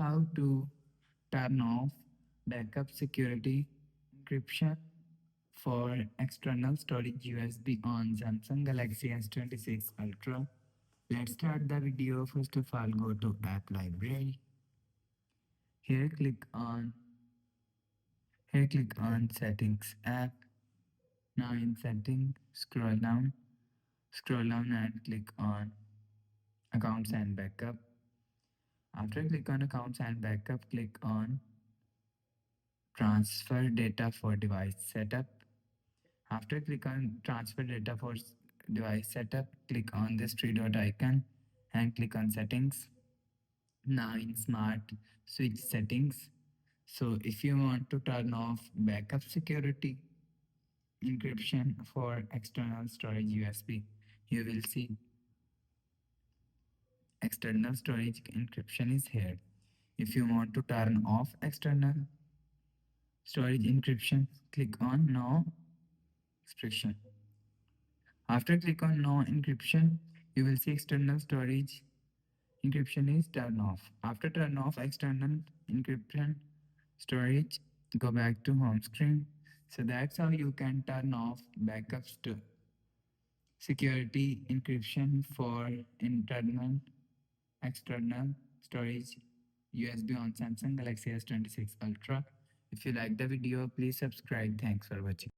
how to turn off backup security encryption for external storage USB on Samsung Galaxy S26 Ultra. Let's start the video. First of all, go to App Library. Here click on Settings app. Now in Settings, scroll down and click on Accounts and Backup. After click on Accounts and Backup, click on Transfer data for device setup. After click on transfer data for device setup, click on this three dot icon and click on settings. Now in smart switch settings. So if you want to turn off backup security encryption for external storage USB, you will see external storage encryption is here. If you want to turn off external storage encryption, click on no restriction. After click on no encryption, you will see external storage encryption is turned off. After turn off external encryption storage, go back to home screen. So that's how you can turn off backups to security encryption for internal external storage USB on Samsung Galaxy S26 Ultra. If you like the video, please subscribe. Thanks for watching.